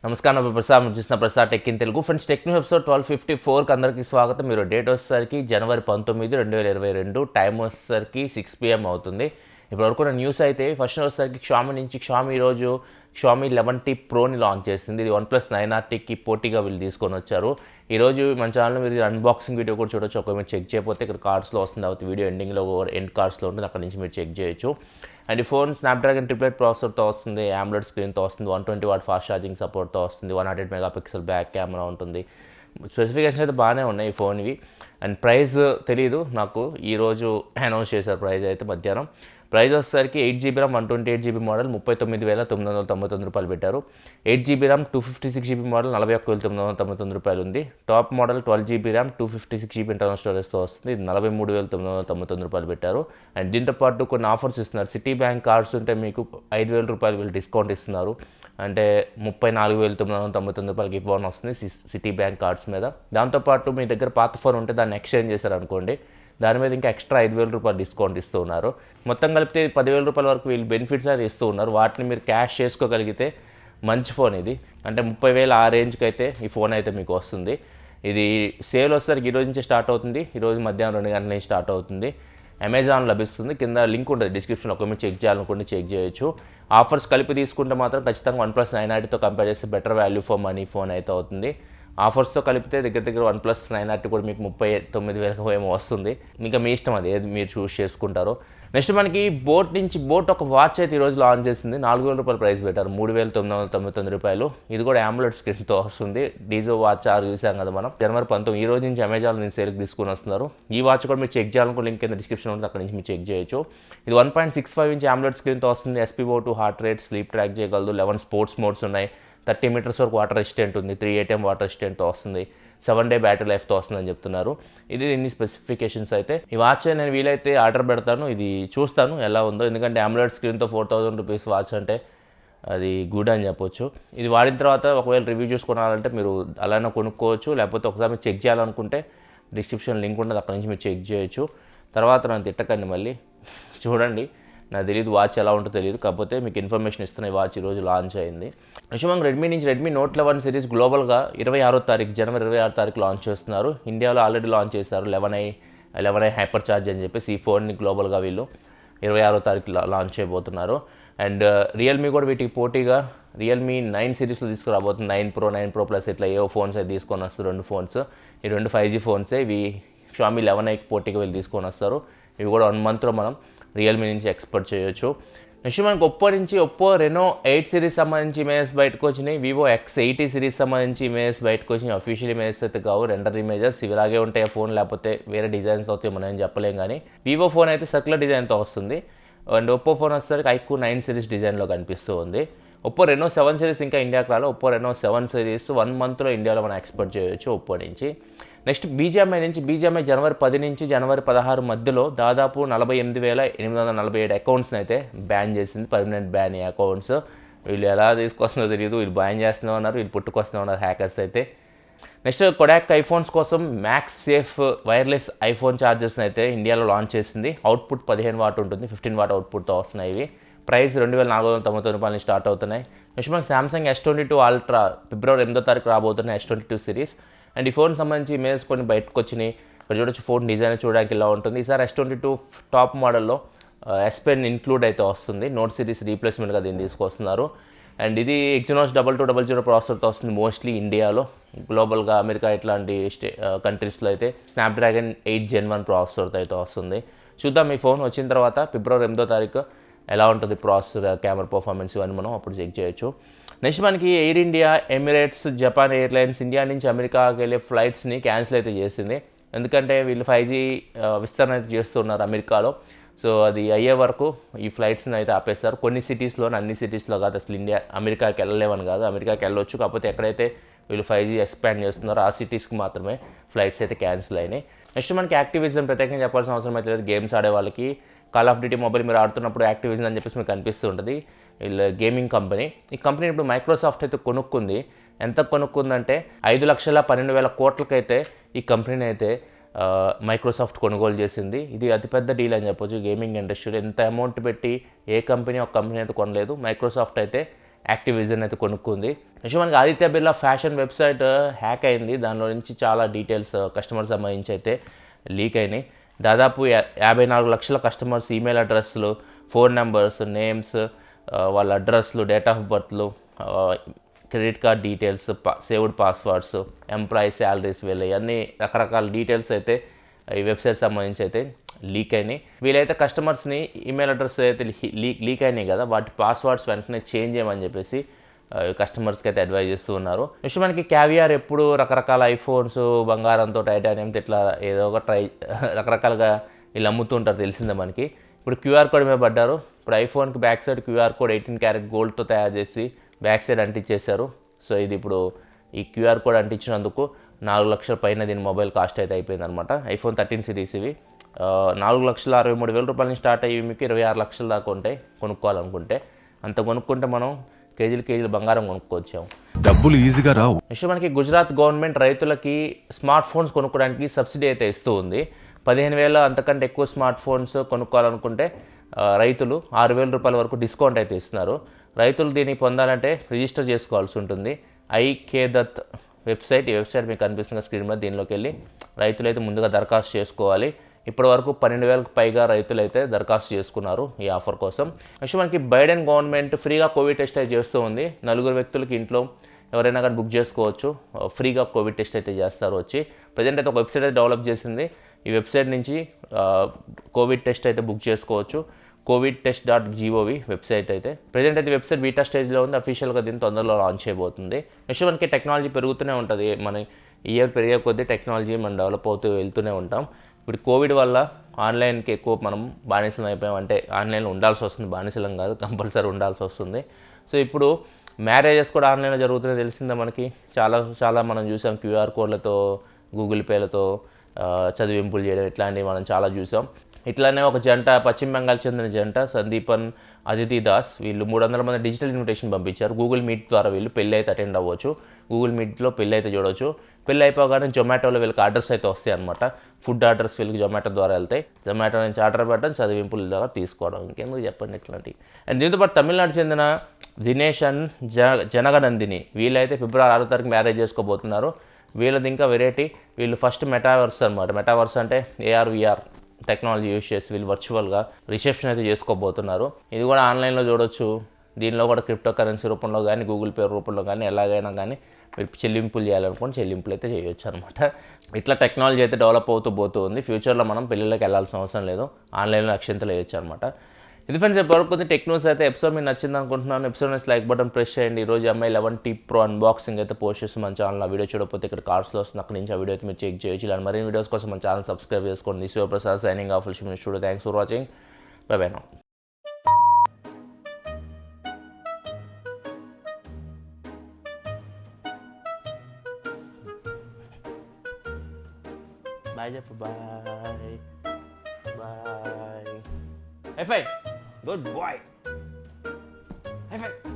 నమస్కారం నా ప్రసాద్ చూసిన Prasad tech in Telugu friends tech news episode 1254కి అందరికీ స్వాగతం. మీరు డేట్ వచ్చేసరికి జనవరి 19, 2022, టైం వచ్చేసరికి 6 PM అవుతుంది. ఇప్పటివరకు నా న్యూస్ అయితే ఫస్ట్ వచ్చేసరికి క్షామీ ఈరోజు క్షామీ 11T ప్రోని లాంచ్ చేసింది. ఇది OnePlus 9RTకి పోటీగా వీళ్ళు తీసుకొని వచ్చారు. ఈరోజు మన ఛానల్లో మీరు అన్బాక్సింగ్ వీడియో కూడా చూడొచ్చు. ఒకవేళ మీరు చెక్ చేయకపోతే ఇక్కడ కార్డ్స్లో వస్తుంది, కాబట్టి వీడియో ఎండింగ్లో ఎండ్ కార్డ్స్లో ఉంటుంది, అక్కడ నుంచి మీరు చెక్ చేయొచ్చు. అండ్ ఈ ఫోన్ స్నాప్డ్రాగన్ 888 ప్రాసెసర్తో వస్తుంది, AMOLED స్క్రీన్తో వస్తుంది, 120W ఫాస్ట్ ఛార్జింగ్ సపోర్ట్తో వస్తుంది, 108 మెగాపిక్సెల్ బ్యాక్ కెమెరా ఉంటుంది. స్పెసిఫికేషన్ అయితే బాగానే ఉన్నాయి ఈ ఫోన్ ఇవి. అండ్ ప్రైస్ తెలీదు నాకు, ఈరోజు అనౌన్స్ చేశారు ప్రైస్ అయితే మధ్యాహ్నం. ప్రైస్ వచ్చేసరికి 8GB RAM 128GB మోడల్ 39,999 రూపాయలు పెట్టారు. 8GB RAM 256GB మోడల్ 41,999 రూపాయలు ఉంది. Top model 12GB RAM 256GB internal స్టోరేజ్తో వస్తుంది, ఇది 43,999 రూపాయలు పెట్టారు. అండ్ దీంతో పాటు కొన్ని ఆఫర్స్ ఇస్తున్నారు. సిటీ బ్యాంక్ కార్డ్స్ ఉంటే మీకు 5,000 రూపాయలు వీళ్ళు డిస్కౌంట్ ఇస్తున్నారు. అంటే 34,999 రూపాయలకి ఈ ఫోన్ వస్తుంది సిటీ బ్యాంక్ కార్డ్స్ మీద. దాంతోపాటు మీ దగ్గర పాత ఫోన్ ఉంటే దాన్ని ఎక్స్చేంజ్ చేశారనుకోండి, దాని మీద ఇంకా ఎక్స్ట్రా 5,000 రూపాయలు డిస్కౌంట్ ఇస్తూ ఉన్నారు. మొత్తం కలిపితే 10,000 రూపాయల వరకు వీళ్ళు బెనిఫిట్స్ అయితే ఇస్తూ ఉన్నారు. వాటిని మీరు క్యాష్ చేసుకోగలిగితే మంచి ఫోన్ ఇది. అంటే 30,000 ఆ రేంజ్కి అయితే ఈ ఫోన్ అయితే మీకు వస్తుంది. ఇది సేల్ వచ్చేసరికి ఈరోజు నుంచి స్టార్ట్ అవుతుంది. ఈరోజు మధ్యాహ్నం 2 గంటల నుంచి స్టార్ట్ అవుతుంది. అమెజాన్ లభిస్తుంది, కింద లింక్ ఉంటుంది డిస్క్రిప్షన్లో, ఒక మీరు చెక్ చేయాలనుకుంటే చెక్ చేయొచ్చు. ఆఫర్స్ కలిపి తీసుకుంటే మాత్రం ఖచ్చితంగా OnePlus 9RTతో కంపేర్ చేస్తే better value for money phone అయితే అవుతుంది. ఆఫర్స్తో కలిపితే దగ్గర OnePlus 9RT కూడా మీకు 39,000 ఏమో వస్తుంది. ఇంకా మీ ఇష్టం, అది ఏది మీరు చూస్ చేసుకుంటారో. నెక్స్ట్ మనకి బోట్ ఒక వాచ్ అయితే ఈరోజు లాంచ్ చేసింది. 4,000 రూపాయలు ప్రైస్ పెట్టారు, 3,999 రూపాయలు. ఇది కూడా AMOLED స్క్రీన్తో వస్తుంది. డీజో వాచ్ చూసాం కదా మనం. జనవరి 19 ఈ రోజు నుంచి అమెజాన్ నుంచి సేల్కి తీసుకుని వస్తున్నారు. ఈ వాచ్ కూడా మీరు చెక్ చేయాలనుకో, లింక్ కింద డిస్క్రిప్షన్ ఉంటుంది, అక్కడ నుంచి మీరు చెక్ చేయొచ్చు. ఇది 1.65 ఇంచ్ AMOLED స్క్రీన్తో వస్తుంది. SpO2 heart rate, sleep track చేయగలదు. 11 స్పోర్ట్స్ మోడ్స్ ఉన్నాయి. 30 మీటర్స్ వరకు వాటర్ రెసిస్టెంట్ ఉంది. 3 ATM వాటర్ రెసిస్టెంట్తో వస్తుంది. 7 డే బ్యాటరీ లైఫ్తో వస్తుందని చెప్తున్నారు. ఇది ఇన్ని స్పెసిఫికేషన్స్ అయితే. ఈ వాచ్ నేను వీలైతే ఆర్డర్ పెడతాను, ఇది చూస్తాను ఎలా ఉందో. ఎందుకంటే AMOLED స్క్రీన్తో 4,000 రూపీస్ వాచ్ అంటే అది గుడ్ అని చెప్పొచ్చు. ఇది వాడిన తర్వాత ఒకవేళ రివ్యూ చూసుకోవాలంటే మీరు అలానే కొనుక్కోవచ్చు, లేకపోతే ఒకసారి మీరు చెక్ చేయాలనుకుంటే డిస్క్రిప్షన్ లింక్ ఉంటుంది, అక్కడ నుంచి మీరు చెక్ చేయొచ్చు. తర్వాత నన్ను తిట్టకండి మళ్ళీ, చూడండి. నాకు తెలియదు వాచ్ ఎలా ఉంటుందో తెలియదు, కాకపోతే మీకు ఇన్ఫర్మేషన్ ఇస్తున్న ఈ వాచ్ ఈరోజు లాంచ్ అయింది. నిజంగా రెడ్మీ నోట్ 11 సిరీస్ గ్లోబల్గా 26వ తారీఖు జనవరి 26వ తారీఖు లాంచ్ చేస్తున్నారు. ఇండియాలో ఆల్రెడీ లాంచ్ చేశారు 11i హైపర్ ఛార్జ్ అని చెప్పేసి. ఈ ఫోన్ని గ్లోబల్గా వీళ్ళు 26వ తారీఖు లాంచ్ చేయబోతున్నారు. అండ్ రియల్మీ కూడా వీటికి పోటీగా రియల్మీ 9 సిరీస్లో తీసుకురాబోతుంది. 9 Pro ప్లస్ ఇట్లా ఏవో ఫోన్స్ అయితే తీసుకొని వస్తారు. 2 ఫోన్స్, ఈ 2 5G ఫోన్సే. ఇవి షామీ 11iకి పోటీగా వీళ్ళు తీసుకొని వస్తారు. ఇవి కూడా 1 monthలో మనం రియల్మీ నుంచి ఎక్స్పెక్ట్ చేయొచ్చు. నెక్స్ట్ మనకు ఒప్పో రెనో 8 సిరీస్ సంబంధించి ఇమేజెస్ బయటకు వచ్చినాయి. వివో X80 సిరీస్ సంబంధించి ఇమేజెస్ బయటకు వచ్చినాయి. అఫీషియల్ ఇమేజెస్ అయితే కావు, రెండర్ ఇమేజెస్. ఇవి ఇలాగే ఉంటాయి ఫోన్, లేకపోతే వేరే డిజైన్స్ అవుతాయి, మనం ఏం చెప్పలేం. కానీ వివో ఫోన్ అయితే సర్క్యులర్ డిజైన్తో వస్తుంది. అండ్ ఒప్పో ఫోన్ వచ్చేసరికి ఐక్యూ 9 సిరీస్ డిజైన్లో కనిపిస్తూ ఉంది. ఒప్పో రెనో 7 సిరీస్ ఇంకా ఇండియాకి రాలో. ఒప్పో రెనో 7 సిరీస్ 1 monthలో ఇండియాలో మనం ఎక్స్పెక్ట్ చేయొచ్చు ఒప్పో నుంచి. నెక్స్ట్ బీజీఎంఐ జనవరి 10 నుంచి జనవరి 16 మధ్యలో దాదాపు 48,847 అకౌంట్స్ని అయితే బ్యాన్ చేసింది. పర్మనెంట్ బ్యాన్ ఈ అకౌంట్స్. వీళ్ళు ఎలా తీసుకొస్తుందో తెలియదు, వీళ్ళు బ్యాన్ చేస్తూనే ఉన్నారు, వీళ్ళు పుట్టుకొస్తూనే ఉన్నారు హ్యాకర్స్ అయితే. నెక్స్ట్ కొడాక్ ఐఫోన్స్ కోసం మ్యాక్స్ సేఫ్ వైర్లెస్ ఐఫోన్ ఛార్జర్స్ని అయితే ఇండియాలో లాంచ్ చేసింది. అవుట్పుట్ 15 వాట్ ఉంటుంది, 15 వాట్ అవుట్పుట్తో వస్తున్నాయి ఇవి. ప్రైస్ 2,499 రూపాయల నుంచి స్టార్ట్ అవుతున్నాయి. నెక్స్ట్ మనకి సామ్సంగ్ S22 Ultra ఫిబ్రవరి 8వ తారీఖు రాబోతున్నాయి, S22 సిరీస్. అండ్ ఈ ఫోన్ సంబంధించి ఇమేజెస్ కొన్ని బయటకు వచ్చినాయి. ఇక్కడ చూడొచ్చు, ఫోన్ డిజైన్ చూడడానికి ఇలా ఉంటుంది. ఈసారి S22 టాప్ మోడల్లో S Pen ఇంక్లూడ్ అయితే వస్తుంది. నోట్ సిరీస్ రీప్లేస్మెంట్గా దీన్ని తీసుకొస్తున్నారు. అండ్ ఇది Exynos 2200 ప్రాసెసర్తో వస్తుంది మోస్ట్లీ ఇండియాలో. గ్లోబల్గా అమెరికా ఇట్లాంటి కంట్రీస్లో అయితే స్నాప్డ్రాగన్ 8 Gen 1 ప్రాసెసర్తో అయితే వస్తుంది. చూద్దాం ఈ ఫోన్ వచ్చిన తర్వాత ఫిబ్రవరి 8వ తారీఖు ఎలా ఉంటుంది ప్రాసెసర్, కెమెరా పర్ఫార్మెన్స్, ఇవన్నీ మనం అప్పుడు చెక్ చేయొచ్చు. నెక్స్ట్ మనకి air India, Emirates, Japan airlines India నుంచి అమెరికాకి వెళ్ళే ఫ్లైట్స్ని క్యాన్సిల్ అయితే చేసింది. ఎందుకంటే వీళ్ళు 5G విస్తరణ అయితే చేస్తున్నారు అమెరికాలో. సో అది అయ్యే వరకు ఈ ఫ్లైట్స్ని అయితే ఆపేస్తారు. కొన్ని సిటీస్లోని, అన్ని సిటీస్లో కాదు. అసలు అమెరికాకి వెళ్ళలేమని కాదు, అమెరికాకి వెళ్ళొచ్చు. కాకపోతే ఎక్కడైతే వీళ్ళు 5G ఎక్స్పాండ్ చేస్తున్నారో ఆ సిటీస్కి మాత్రమే ఫ్లైట్స్ అయితే క్యాన్సిల్ అయినాయి. నెక్స్ట్ మనకి యాక్టివిజన్ ప్రత్యేకంగా చెప్పాల్సిన అవసరం అయితే లేదు. గేమ్స్ ఆడే వాళ్ళకి కాల్ ఆఫ్ డ్యూటీ మొబైల్ మీరు ఆడుతున్నప్పుడు యాక్టివిజన్ అని చెప్పేసి మీకు కనిపిస్తూ ఉంటుంది. వీళ్ళ గేమింగ్ కంపెనీ. ఈ కంపెనీ ఇప్పుడు మైక్రోసాఫ్ట్ అయితే కొనుక్కుంది. ఎంత కొనుక్కుందంటే 5,12,000 కోట్లకైతే ఈ కంపెనీని అయితే మైక్రోసాఫ్ట్ కొనుగోలు చేసింది. ఇది అతిపెద్ద డీల్ అని చెప్పొచ్చు గేమింగ్ ఇండస్ట్రీలో. ఎంత అమౌంట్ పెట్టి ఏ కంపెనీ ఒక కంపెనీ అయితే కొనలేదు. మైక్రోసాఫ్ట్ అయితే యాక్టివిజన్ అయితే కొనుక్కుంది. నెక్స్ట్ మనకి Aditya Birla fashion website hack అయింది. దానిలో నుంచి చాలా డీటెయిల్స్ కస్టమర్ సంబంధించి అయితే లీక్ అయినాయి. దాదాపు 54 లక్షల కస్టమర్స్ ఈమెయిల్ అడ్రస్లు, ఫోన్ నెంబర్స్, నేమ్స్, వాళ్ళ అడ్రస్లు, డేట్ ఆఫ్ బర్త్లు, credit card details, saved passwords, employee salaries, వీళ్ళవి అన్ని రకరకాల డీటెయిల్స్ అయితే ఈ వెబ్సైట్ సంబంధించి అయితే లీక్ అయినాయి. వీళ్ళైతే కస్టమర్స్ని ఈమెయిల్ అడ్రస్ అయితే లీక్ అయినాయి కదా, వాటి పాస్వర్డ్స్ వెంటనే చేంజ్ చేయమని చెప్పేసి కస్టమర్స్కి అయితే అడ్వైజ్ చేస్తూ ఉన్నారు. నెక్స్ట్ మనకి క్యావియార్ ఎప్పుడు రకరకాల ఐఫోన్స్ బంగారంతో, టైటానియంతో ఇట్లా ఏదో ఒక రకరకాలుగా వీళ్ళు అమ్ముతూ ఉంటారు, తెలిసిందే మనకి. ఇప్పుడు క్యూఆర్ కోడ్ మీద పడ్డారు. ఇప్పుడు ఐఫోన్కి back side QR code 18 carat గోల్డ్తో తయారు చేసి బ్యాక్ సైడ్ అంటించేశారు. సో ఇది ఇప్పుడు ఈ క్యూఆర్ కోడ్ అంటించినందుకు 4 లక్షల పైన దీని మొబైల్ కాస్ట్ అయితే అయిపోయింది అనమాట. ఐఫోన్ 13 సిరీస్ ఇవి 4,63,000 రూపాయల నుంచి స్టార్ట్ అయ్యి మీకు 26 లక్షల దాకా ఉంటాయి కొనుక్కోవాలనుకుంటే. అంత కొనుక్కుంటే మనం కేజీలు బంగారం కొనుక్కోవచ్చాము. డబ్బులు ఈజీగా రావు. నెక్స్ట్ మనకి గుజరాత్ గవర్నమెంట్ రైతులకి స్మార్ట్ ఫోన్స్ కొనుక్కోవడానికి సబ్సిడీ అయితే ఇస్తూ ఉంది. 15,000 అంతకంటే ఎక్కువ స్మార్ట్ ఫోన్స్ కొనుక్కోవాలనుకుంటే రైతులు 6,000 రూపాయల వరకు డిస్కౌంట్ అయితే ఇస్తున్నారు. రైతులు దీన్ని పొందాలంటే రిజిస్టర్ చేసుకోవాల్సి ఉంటుంది. ఐకేదత్ వెబ్సైట్, ఈ వెబ్సైట్ మీకు కనిపిస్తున్న స్క్రీన్ మీద, దీనిలోకి వెళ్ళి రైతులు అయితే ముందుగా దరఖాస్తు చేసుకోవాలి. ఇప్పటి వరకు 12,000కు పైగా రైతులు అయితే దరఖాస్తు చేసుకున్నారు ఈ ఆఫర్ కోసం. నెక్స్ట్ మనకి బైడెన్ గవర్నమెంట్ ఫ్రీగా కోవిడ్ టెస్ట్ అయితే చేస్తూ ఉంది. 4 వ్యక్తులకి ఇంట్లో ఎవరైనా కానీ బుక్ చేసుకోవచ్చు, ఫ్రీగా కోవిడ్ టెస్ట్ అయితే చేస్తారు వచ్చి. ప్రజెంట్ అయితే ఒక వెబ్సైట్ అయితే డెవలప్ చేసింది. ఈ వెబ్సైట్ నుంచి కోవిడ్ టెస్ట్ అయితే బుక్ చేసుకోవచ్చు. covidtest.gov వెబ్సైట్ అయితే ప్రజెంట్ అయితే వెబ్సైట్ బీటా స్టేజ్లో ఉంది. అఫీషియల్గా దీన్ని తొందరలో లాంచ్ చేయబోతుంది. నెక్స్ట్ మనకి టెక్నాలజీ పెరుగుతూనే ఉంటుంది. మన ఇయర్ పెరిగే కొద్దీ టెక్నాలజీ మనం డెవలప్ అవుతూ వెళ్తూనే ఉంటాం. ఇప్పుడు కోవిడ్ వల్ల ఆన్లైన్కి ఎక్కువ మనం బానిసలం అయిపోయాం. అంటే ఆన్లైన్లో ఉండాల్సి వస్తుంది, బానిసలం కాదు, కంపల్సరీ ఉండాల్సి వస్తుంది. సో ఇప్పుడు మ్యారేజెస్ కూడా ఆన్లైన్లో జరుగుతున్నాయి, తెలిసిందే మనకి. చాలా మనం చూసాం క్యూఆర్ కోడ్లతో, గూగుల్ పేలతో చదివింపులు చేయడం, ఇట్లాంటివి మనం చాలా చూసాం. ఇట్లానే ఒక జంట, పశ్చిమ బెంగాల్ చెందిన జంట సందీపన్ అదితి దాస్, వీళ్ళు 300 మంది డిజిటల్ ఇన్విటేషన్ పంపించారు. గూగుల్ మీట్ ద్వారా వీళ్ళు పెళ్ళి అయితే అటెండ్ అవ్వచ్చు. గూగుల్ మీట్లో పెళ్ళి అయితే చూడవచ్చు. పెళ్ళి అయిపోగానే జొమాటోలో వీళ్ళకి ఆర్డర్స్ అయితే వస్తాయి అనమాట. ఫుడ్ ఆర్డర్స్ వీళ్ళకి జొమాటో ద్వారా వెళ్తాయి. జొమాటో నుంచి ఆర్డర్ పెట్టడం, చదివింపుల ద్వారా తీసుకోవడం, ఇంకెందుకు చెప్పండి ఇట్లాంటివి. అండ్ దీంతో పాటు తమిళనాడు చెందిన దినేష్ అండ్ జనగనందిని, వీళ్ళైతే ఫిబ్రవరి 6 తారీఖు మ్యారేజ్ చేసుకోబోతున్నారు. వీళ్ళది ఇంకా వెరైటీ. వీళ్ళు ఫస్ట్ మెటావర్స్ అనమాట. మెటావర్స్ అంటే AR/VR టెక్నాలజీ యూజ్ చేసి వీళ్ళు వర్చువల్గా రిసెప్షన్ అయితే చేసుకోబోతున్నారు. ఇది కూడా ఆన్లైన్లో చూడొచ్చు. దీనిలో కూడా క్రిప్టో కరెన్సీ రూపంలో కానీ, గూగుల్ పే రూపంలో కానీ, ఎలాగైనా కానీ మీరు చెల్లింపులు చేయాలనుకోండి, చెల్లింపులు అయితే చేయొచ్చు అనమాట. ఇట్లా టెక్నాలజీ అయితే డెవలప్ అవుతూ ఉంది. ఫ్యూచర్లో మనం పెళ్ళిళ్ళకి వెళ్ళాల్సిన అవసరం లేదు, ఆన్లైన్లో అక్షంతలు వేయొచ్చు అనమాట. ఇది ఫ్రెండ్స్ ఎప్పటికొద్ది టెక్నూస్ అయితే ఎపిసోడ్ మీకు నచ్చింది అనుకుంటున్నాను. ఎపిసోడ్ నుంచి లైక్ బటన్ ప్రెస్ చేయండి. ఈరోజు MI 11T Pro అన్బాక్సింగ్ అయితే పోస్ట్ చేసి మన ఛానల్. ఆ వీడియో చూడకపోతే ఇక్కడ కార్డ్స్లో వస్తుంది, అక్కడ నుంచి ఆ వీడియో అయితే మీరు చెక్ చేయొచ్చు. ఇలాంటి మరిన్ని వీడియోస్ కోసం మన ఛానల్ సబ్స్క్రైబ్ చేసుకోండి. This your Prasad signing off. Studio. Thanks for watching. Bye bye now. Bye చెప్పు. Bye bye. High five. Good boy. High five.